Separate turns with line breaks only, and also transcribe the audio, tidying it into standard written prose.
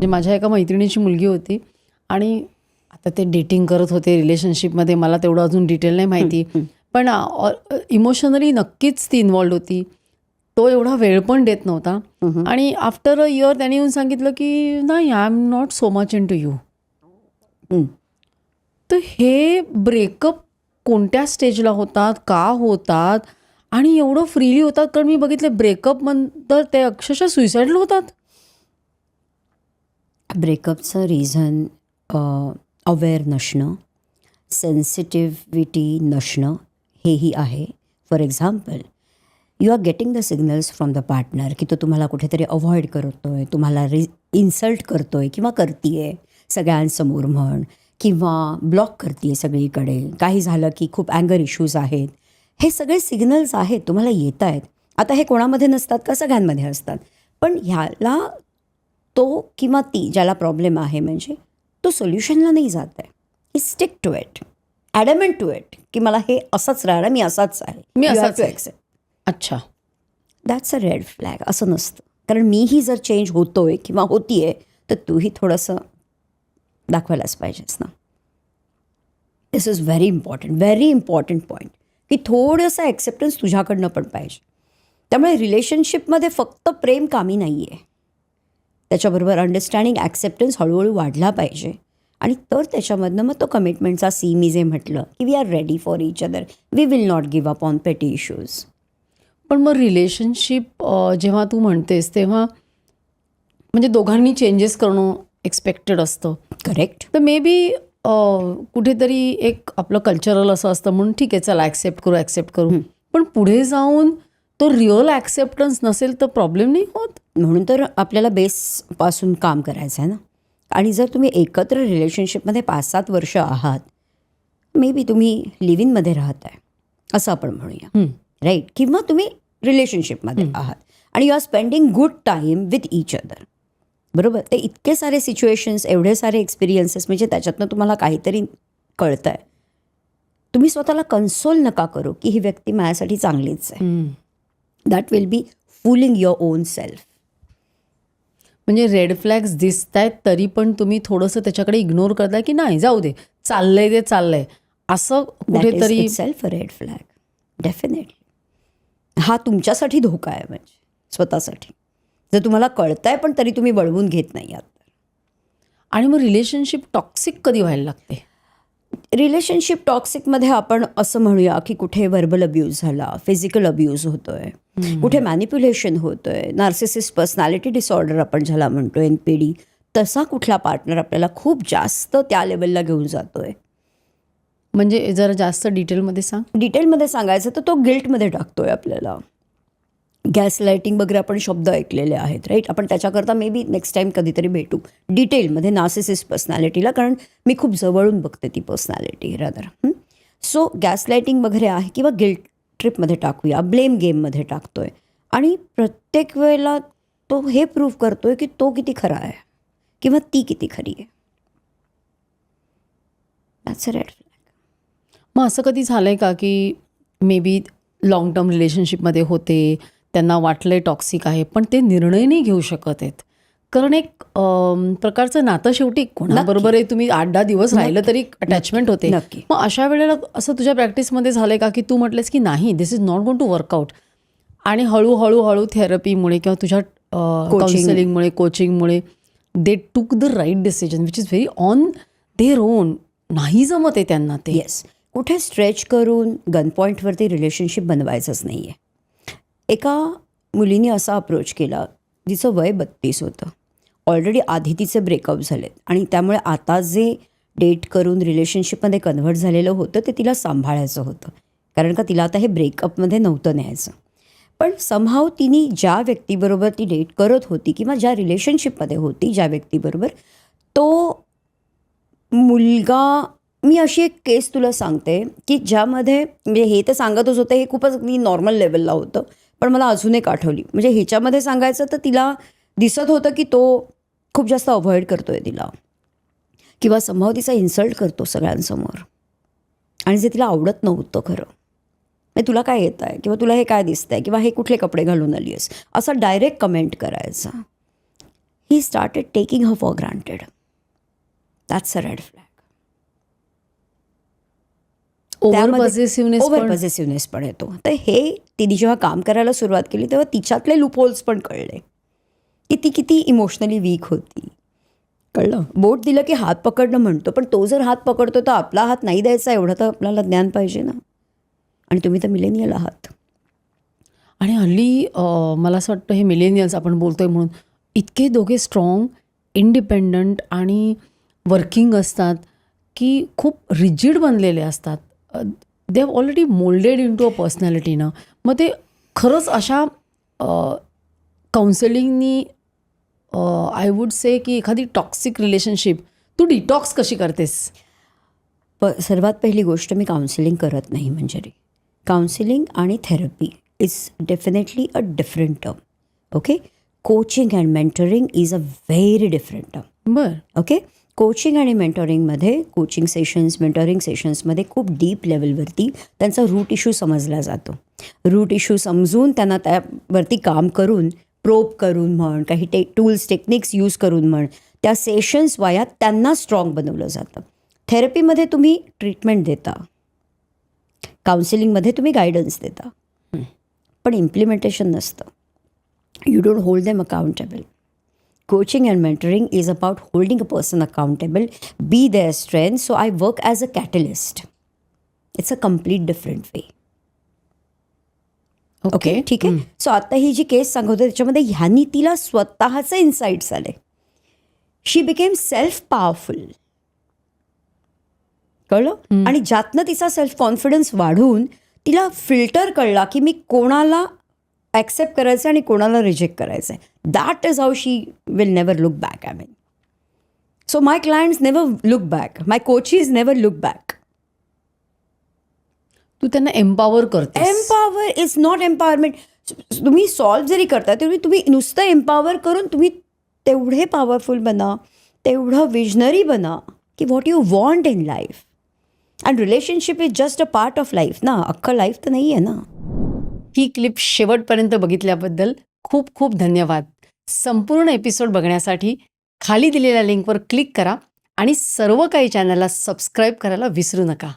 म्हणजे माझ्या एका मैत्रिणीची मुलगी होती आणि आता ते डेटिंग करत होते रिलेशनशिपमध्ये, मला तेवढं अजून डिटेल नाही माहिती, पण इमोशनली नक्कीच ती इन्वॉल्ड होती. तो एवढा वेळ पण देत नव्हता आणि आफ्टर अ इयर त्याने येऊन सांगितलं की नाही, I am not so much into you. तर हे ब्रेकअप कोणत्या स्टेजला होतात, का होतात आणि एवढं फ्रीली होतात? कारण मी बघितले ब्रेकअप नंतर ते अक्षरशः सुइसाइडल होतात.
ब्रेकअपचं रिझन अवेअर नसणं, सेन्सिटिव्हिटी नसणं हेही आहे. For example, you are getting the signals from the partner की तो तुम्हाला कुठेतरी अवॉइड करतो आहे, तुम्हाला इन्सल्ट करतो आहे किंवा करते आहे सगळ्यांसमोर म्हण, किंवा ब्लॉक करते आहे सगळीकडे, काही झालं की खूप अँगर इश्यूज आहेत. हे सगळे सिग्नल्स आहेत, तुम्हाला येत आहेत. आता हे कोणामध्ये नसतात का? सगळ्यांमध्ये असतात. पण ह्याला तो किंवा ती ज्याला प्रॉब्लेम आहे म्हणजे तो सोल्युशनला नाही जात आहे. He stick to it, adamant to it की मला हे असंच राहणार, मी असाच आहे,
मी
You have
असाच
to
आहे.
accept.
अच्छा.
That's a red flag. असं नसतं. कारण मीही जर चेंज होतोय किंवा होतीये तर तूही थोडंसं दाखवायलाच पाहिजेस ना. दिस इज व्हेरी इम्पॉर्टंट पॉईंट की थोडंसं ॲक्सेप्टन्स तुझ्याकडनं पण पाहिजे. त्यामुळे रिलेशनशिपमध्ये फक्त प्रेम कामी नाही आहे, त्याच्याबरोबर अंडरस्टँडिंग, ॲक्सेप्टन्स हळूहळू वाढला पाहिजे. आणि तर त्याच्यामधनं मग तो कमिटमेंटचा सी मी जे म्हटलं की we are ready for each other, we will not give up on petty issues.
पण मग रिलेशनशिप जेव्हा तू म्हणतेस तेव्हा म्हणजे दोघांनी चेंजेस करणं एक्सपेक्टेड असतं.
करेक्ट.
तर मे बी कुठेतरी एक आपलं कल्चरल असं असतं म्हणून ठीक आहे चला ॲक्सेप्ट करू. पण पुढे जाऊन तो रिअल ॲक्सेप्टन्स नसेल तर प्रॉब्लेम नाही होत.
म्हणून तर आपल्याला बेसपासून काम करायचं आहे ना. आणि जर तुम्ही एकत्र रिलेशनशिपमध्ये 5-7 वर्ष आहात, मे बी तुम्ही लिव्ह इनमध्ये राहत आहे असं आपण म्हणूया, राईट, किंवा तुम्ही रिलेशनशिपमध्ये आहात आणि you are spending good time with each other, बरोबर. ते इतके सारे सिच्युएशन्स, एवढे सारे एक्सपिरियन्सेस, म्हणजे त्याच्यातनं तुम्हाला काहीतरी कळतं आहे. तुम्ही स्वतःला कन्सोल नका करू की ही व्यक्ती माझ्यासाठी चांगलीच आहे. That will be फुलिंग your on self.
म्हणजे रेड फ्लॅग्स दिसत आहेत तरी पण तुम्ही थोडंसं त्याच्याकडे इग्नोर करताय की नाही जाऊ दे, चाललंय ते चाललंय, असं कुठेतरी.
That is self a red flag. Definitely हा तुमच्यासाठी धोका आहे, म्हणजे स्वतःसाठी. जर तुम्हाला कळतंय पण तरी तुम्ही वळवून घेत नाही आहात.
आणि मग रिलेशनशिप टॉक्सिक कधी व्हायला लागते?
रिलेशनशिप टॉक्सिकमध्ये आपण असं म्हणूया की कुठे व्हर्बल अब्यूज झाला, फिजिकल अब्यूज होतोय, कुठे मॅनिप्युलेशन होतोय, नार्सिसिस्ट पर्सनॅलिटी डिसऑर्डर आपण ज्याला म्हणतो, NPD, तसा कुठला पार्टनर आपल्याला खूप जास्त त्या लेवलला घेऊन जातोय.
म्हणजे जरा जास्त डिटेलमध्ये सांग.
डिटेलमध्ये सांगायचं तर तो गिल्टमध्ये टाकतोय आपल्याला. गॅस लाईटिंग वगैरे आपण शब्द ऐकलेले आहेत, राईट. आपण त्याच्याकरता मे बी नेक्स्ट टाईम कधीतरी भेटू डिटेलमध्ये नार्सिसिस्ट पर्सनॅलिटीला, कारण मी खूप जवळून बघते ती personality rather. So gas lighting वगैरे आहे, किंवा गिल्ट ट्रिपमध्ये टाकूया, ब्लेम गेममध्ये टाकतोय आणि प्रत्येक वेळेला तो हे प्रूव्ह करतोय की तो किती खरा आहे किंवा ती किती खरी आहे. That's a red flag.
मग असं कधी झालं आहे का की मे बी लाँग टर्म रिलेशनशिपमध्ये होते, त्यांना वाटलंय टॉक्सिक आहे, पण ते निर्णय नाही घेऊ शकत आहेत, कारण एक प्रकारचं नातं शेवटी कोणाबरोबर आहे तुम्ही 8-10 दिवस राहिलं तरी अटॅचमेंट होते.
नक्की.
मग अशा वेळेला असं तुझ्या प्रॅक्टिसमध्ये झालंय का की तू म्हटलेस की नाही, this is not going to work out, आणि हळूहळू थेरपीमुळे किंवा तुझ्या काउन्सिलिंगमुळे, कोचिंगमुळे they took the right decision which is very on their own, नाही जमत आहे त्यांना ते.
येस. कुठे स्ट्रेच करून गन पॉईंटवरती रिलेशनशिप बनवायचंच नाही आहे. एका मुलीने असा अप्रोच केला, तिचं वय 32 होतं, ऑलरेडी आधी तिचे ब्रेकअप झालेत आणि त्यामुळे आता जे डेट करून रिलेशनशिपमध्ये कन्व्हर्ट झालेलं होतं ते तिला सांभाळायचं होतं, कारण का तिला आता हे ब्रेकअपमध्ये नव्हतं न्यायचं. पण समहाव तिने ज्या व्यक्तीबरोबर ती डेट करत होती किंवा ज्या रिलेशनशिपमध्ये होती ज्या व्यक्तीबरोबर, तो मुलगा, मी अशी एक केस तुला सांगते की ज्यामध्ये, म्हणजे हे तर सांगतच होतं, हे खूपच मी नॉर्मल लेवलला होतं, पण मला अजून एक आठवली. म्हणजे ह्याच्यामध्ये सांगायचं तर तिला दिसत होतं की तो खूप जास्त अवॉइड करतोय तिला, किंवा समहाव तिचा इन्सल्ट करतो सगळ्यांसमोर, आणि जे तिला आवडत नव्हतं खरं. म्हणजे तुला काय येत आहे, किंवा तुला हे काय दिसतंय, किंवा हे कुठले कपडे घालून आली आहेस, असा डायरेक्ट कमेंट करायचा. He started taking her for granted. That's a red flag.
Over positiveness
over positiveness पण येतो. तर हे तिने जेव्हा काम करायला सुरुवात केली तेव्हा तिच्यातले लूपहोल्स पण कळले की ती किती इमोशनली वीक होती. कळलं. बोट दिलं की हात पकडणं म्हणतो, पण तो जर हात पकडतो तर आपला हात नाही द्यायचा एवढं तर आपल्याला ज्ञान पाहिजे ना. आणि तुम्ही तर मिलेनियल आहात.
आणि हल्ली मला असं वाटतं हे मिलेनियल्स आपण बोलतोय म्हणून इतके दोघे स्ट्रॉंग, इंडिपेंडंट आणि वर्किंग असतात की खूप रिजिड बनलेले असतात. They have already moulded into a personality ना. मग ते खरंच अशा काउन्सिलिंगनी आय वुड से की एखादी टॉक्सिक रिलेशनशिप तू डिटॉक्स कशी करतेस?
सर्वात पहिली गोष्ट, मी काउन्सिलिंग करत नाही मंजरी. काउन्सिलिंग आणि therapy is definitely a different term. Okay. Coaching and mentoring is a very different term.
बरं.
ओके. कोचिंग आणि मेंटरिंगमध्ये, कोचिंग सेशन्स, मेंटरिंग सेशन्समध्ये खूप डीप लेवलवरती त्यांचा रूट इश्यू समजला जातो. रूट इश्यू समजून त्यांना त्यावरती काम करून, प्रोब करून म्हण, काही टूल्स टेक्निक्स यूज करून म्हण, त्या सेशन्स वाया त्यांना स्ट्रॉंग बनवलं जातं. थेरपीमध्ये तुम्ही ट्रीटमेंट देता, काउन्सिलिंगमध्ये तुम्ही गायडन्स देता, पण इम्प्लिमेंटेशन नसतं. You don't hold them accountable. Coaching and mentoring is about holding a person accountable, be their strength. So I work as a catalyst. It's a complete different way. Okay. ठीक आहे. So आता ही जी केस सांगतो त्याच्यामध्ये ह्यांनी तिला स्वतःचे insights आले. शी became self powerful. कळलं. आणि ज्यातनं तिचा सेल्फ कॉन्फिडन्स वाढून तिला फिल्टर कळला की मी कोणाला ॲक्सेप्ट करायचं आणि कोणाला रिजेक्ट करायचं आहे. That is how she will never look back. I mean, so my clients never look back, my coachees never look back.
तू त्यांना एम्पॉवर करते.
Empower is not empowerment. तुम्ही सॉल्व्ह जरी करता तरी तुम्ही नुसतं एम्पॉवर करून तुम्ही तेवढे पॉवरफुल बना, तेवढं विजनरी बना की what you want in life. And relationship is just a part of life ना, अख्खं लाईफ तर नाही आहे ना.
ही क्लिप शेवटपर्यंत बघितल्याबद्दल खूप खूप धन्यवाद. संपूर्ण एपिसोड बघण्यासाठी खाली दिलेल्या लिंकवर क्लिक करा आणि सर्व काही चॅनलला सबस्क्राईब करायला विसरू नका.